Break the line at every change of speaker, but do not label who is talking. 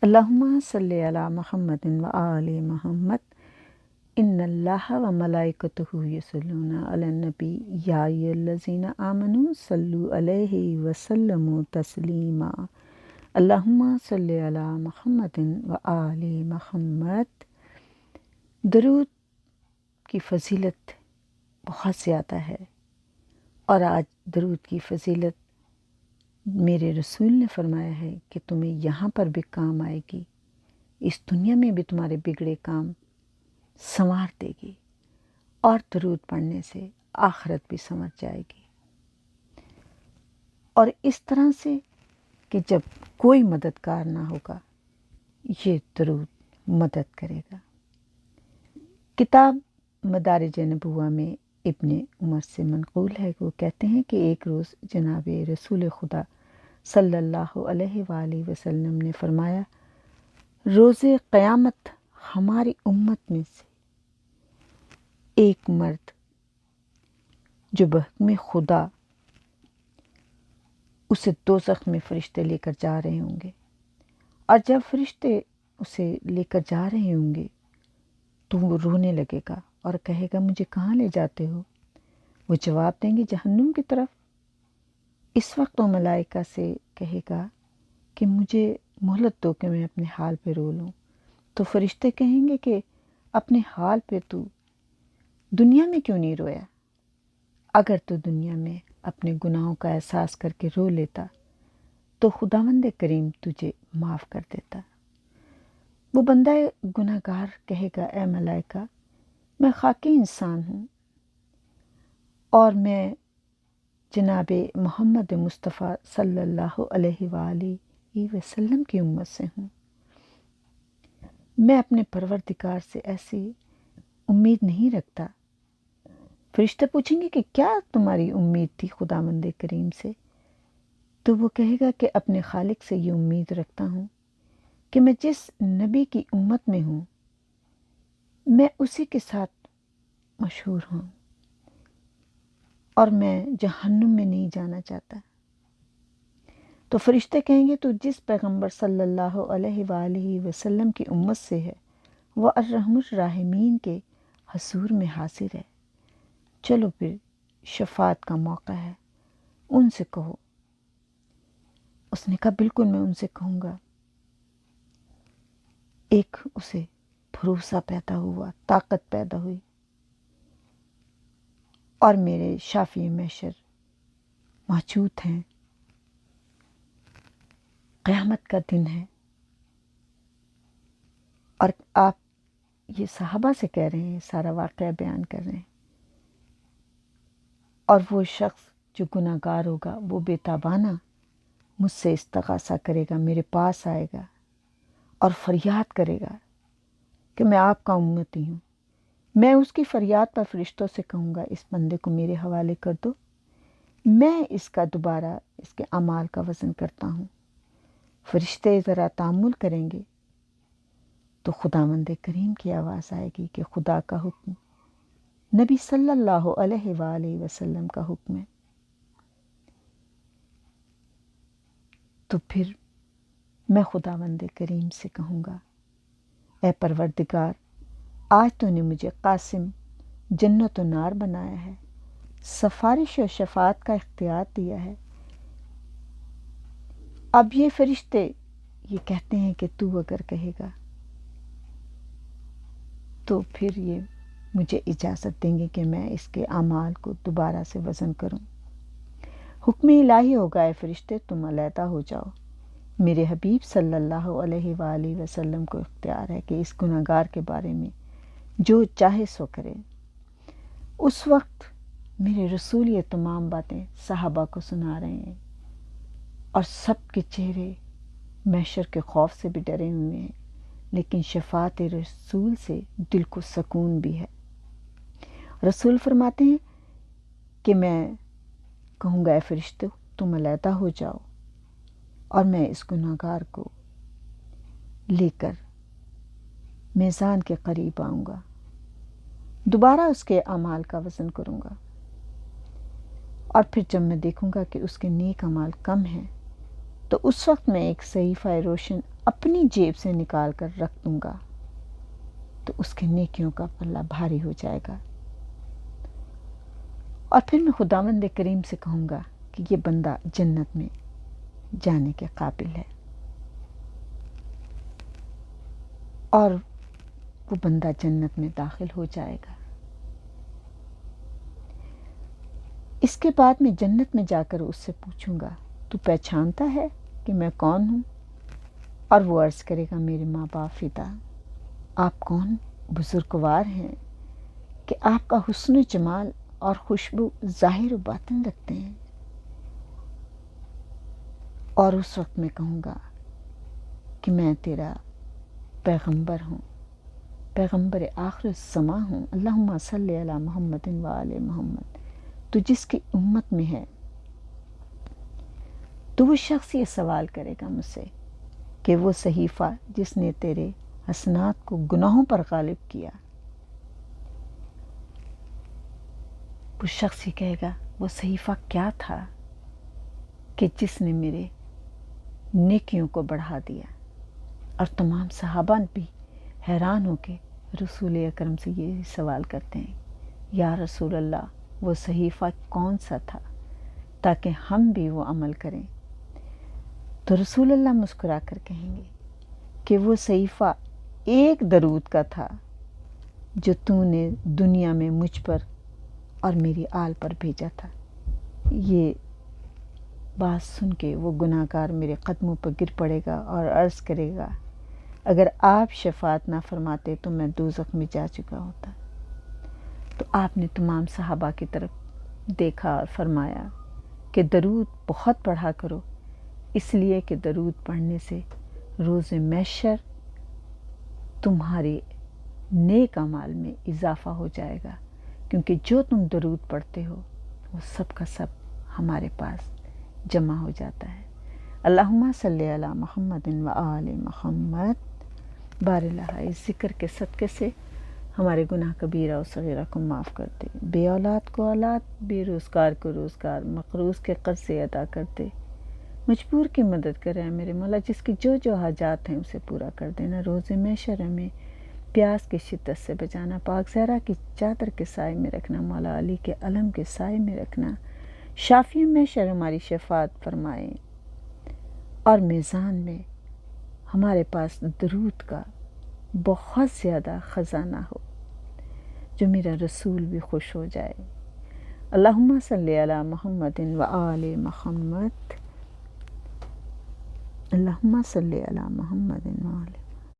اللہم صلی علی محمد و آل محمد ان اللہ و ملائکتہ یصلون علی النبی یا ایھا الذین آمنوا صلوا علیہ وسلموا تسلیما اللہم صلی علی محمد و آل محمد۔ درود کی فضیلت بہت زیادہ ہے، اور آج درود کی فضیلت میرے رسول نے فرمایا ہے کہ تمہیں یہاں پر بھی کام آئے گی، اس دنیا میں بھی تمہارے بگڑے کام سنوار دے گی، اور درود پڑھنے سے آخرت بھی سنور جائے گی، اور اس طرح سے کہ جب کوئی مددگار نہ ہوگا یہ درود مدد کرے گا۔ کتاب مدارج نبوہ میں ابن عمر سے منقول ہے، وہ کہتے ہیں کہ ایک روز جناب رسول خدا صلی اللہ علیہ وآلہ وسلم نے فرمایا، روز قیامت ہماری امت میں سے ایک مرد جو بحکم خدا اسے دوزخ میں فرشتے لے کر جا رہے ہوں گے، اور جب فرشتے اسے لے کر جا رہے ہوں گے تو وہ رونے لگے گا اور کہے گا مجھے کہاں لے جاتے ہو؟ وہ جواب دیں گے جہنم کی طرف۔ اس وقت وہ ملائکہ سے کہے گا کہ مجھے مہلت دو کہ میں اپنے حال پہ رو لوں۔ تو فرشتے کہیں گے کہ اپنے حال پہ تو دنیا میں کیوں نہیں رویا؟ اگر تو دنیا میں اپنے گناہوں کا احساس کر کے رو لیتا تو خداوند کریم تجھے معاف کر دیتا۔ وہ بندہ گناہ گار کہے گا اے ملائکہ میں خاکی انسان ہوں، اور میں جناب محمد مصطفیٰ صلی اللہ علیہ وآلہ وسلم کی امت سے ہوں، میں اپنے پروردگار سے ایسی امید نہیں رکھتا۔ فرشتے پوچھیں گے کہ کیا تمہاری امید تھی خداوند کریم سے؟ تو وہ کہے گا کہ اپنے خالق سے یہ امید رکھتا ہوں کہ میں جس نبی کی امت میں ہوں میں اسی کے ساتھ مشہور ہوں، اور میں جہنم میں نہیں جانا چاہتا۔ تو فرشتے کہیں گے تو جس پیغمبر صلی اللہ علیہ وآلہ وسلم کی امت سے ہے وہ ارحم الراحمین کے حضور میں حاضر ہے، چلو پھر شفاعت کا موقع ہے، ان سے کہو۔ اس نے کہا بالکل میں ان سے کہوں گا۔ ایک اسے بھروسہ پیدا ہوا، طاقت پیدا ہوئی، اور میرے شافی محشر موجود ہیں، قیامت کا دن ہے، اور آپ یہ صحابہ سے کہہ رہے ہیں، سارا واقعہ بیان کر رہے ہیں، اور وہ شخص جو گناہ گار ہوگا وہ بے تابانہ مجھ سے استغاثہ کرے گا، میرے پاس آئے گا اور فریاد کرے گا کہ میں آپ کا امتی ہوں۔ میں اس کی فریاد پر فرشتوں سے کہوں گا اس بندے کو میرے حوالے کر دو، میں اس کا دوبارہ اس کے اعمال کا وزن کرتا ہوں۔ فرشتے ذرا تأمل کریں گے تو خداوند کریم کی آواز آئے گی کہ خدا کا حکم، نبی صلی اللہ علیہ وآلہ وسلم کا حکم ہے۔ تو پھر میں خداوند کریم سے کہوں گا اے پروردگار، آج تو نے مجھے قاسم جنت و نار بنایا ہے، سفارش و شفاعت کا اختیار دیا ہے۔ اب یہ فرشتے یہ کہتے ہیں کہ تو اگر کہے گا تو پھر یہ مجھے اجازت دیں گے کہ میں اس کے اعمال کو دوبارہ سے وزن کروں۔ حکم الہی ہوگا اے فرشتے تم علیحدہ ہو جاؤ، میرے حبیب صلی اللہ علیہ وآلہ وسلم کو اختیار ہے کہ اس گناہ گار کے بارے میں جو چاہے سو کرے۔ اس وقت میرے رسول یہ تمام باتیں صحابہ کو سنا رہے ہیں، اور سب کے چہرے محشر کے خوف سے بھی ڈرے ہوئے ہیں، لیکن شفاعت رسول سے دل کو سکون بھی ہے۔ رسول فرماتے ہیں کہ میں کہوں گا اے فرشتو تم علیحدہ ہو جاؤ، اور میں اس گناہ گار کو لے کر میزان کے قریب آؤں گا، دوبارہ اس کے اعمال کا وزن کروں گا، اور پھر جب میں دیکھوں گا کہ اس کے نیک اعمال کم ہیں تو اس وقت میں ایک صحیفہ روشن اپنی جیب سے نکال کر رکھ دوں گا تو اس کے نیکیوں کا پلہ بھاری ہو جائے گا، اور پھر میں خداوند کریم سے کہوں گا کہ یہ بندہ جنت میں جانے کے قابل ہے، اور وہ بندہ جنت میں داخل ہو جائے گا۔ اس کے بعد میں جنت میں جا کر اس سے پوچھوں گا تو پہچانتا ہے کہ میں کون ہوں؟ اور وہ عرض کرے گا میرے ماں باپ فدا، آپ کون بزرگوار ہیں کہ آپ کا حسن و جمال اور خوشبو ظاہر و باطن رکھتے ہیں۔ اور اس وقت میں کہوں گا کہ میں تیرا پیغمبر ہوں، پیغمبر آخر الزماں ہوں، اللہم صلی علی محمد و آل محمد، تو جس کی امت میں ہے۔ تو وہ شخص یہ سوال کرے گا مجھ سے کہ وہ صحیفہ جس نے تیرے حسنات کو گناہوں پر غالب کیا، وہ شخص یہ کہے گا وہ صحیفہ کیا تھا کہ جس نے میرے نیکیوں کو بڑھا دیا؟ اور تمام صحابہ بھی حیران ہو کے رسول اکرم سے یہ سوال کرتے ہیں، یا رسول اللہ وہ صحیفہ کون سا تھا تاکہ ہم بھی وہ عمل کریں؟ تو رسول اللہ مسکرا کر کہیں گے کہ وہ صحیفہ ایک درود کا تھا جو تو نے دنیا میں مجھ پر اور میری آل پر بھیجا تھا۔ یہ بات سن کے وہ گناہ گار میرے قدموں پر گر پڑے گا اور عرض کرے گا اگر آپ شفاعت نہ فرماتے تو میں دوزخ میں جا چکا ہوتا۔ تو آپ نے تمام صحابہ کی طرف دیکھا اور فرمایا کہ درود بہت پڑھا کرو، اس لیے کہ درود پڑھنے سے روز محشر تمہارے نیک اعمال میں اضافہ ہو جائے گا، کیونکہ جو تم درود پڑھتے ہو وہ سب کا سب ہمارے پاس جمع ہو جاتا ہے۔ اللہم صلی علی محمد و آل محمد۔ بار اللہ اس ذکر کے صدقے سے ہمارے گناہ کبیرہ و صغیرہ کو معاف کر دے، بے اولاد کو اولاد، بے روزگار کو روزگار، مقروض کے قرض سے ادا کر دے، مجبور کی مدد کرے میرے مولا، جس کی جو جو حاجات ہیں اسے پورا کر دینا، روز محشر میں پیاس کی شدت سے بچانا، پاک زہرا کی چادر کے سائے میں رکھنا، مولا علی کے علم کے سائے میں رکھنا، شافی محشر ہماری شفاعت فرمائے، اور میزان میں ہمارے پاس درود کا بہت زیادہ خزانہ ہو جو میرا رسول بھی خوش ہو جائے۔ اللہم صلی علی محمد و آل محمد، اللہم صلی علی محمد و آل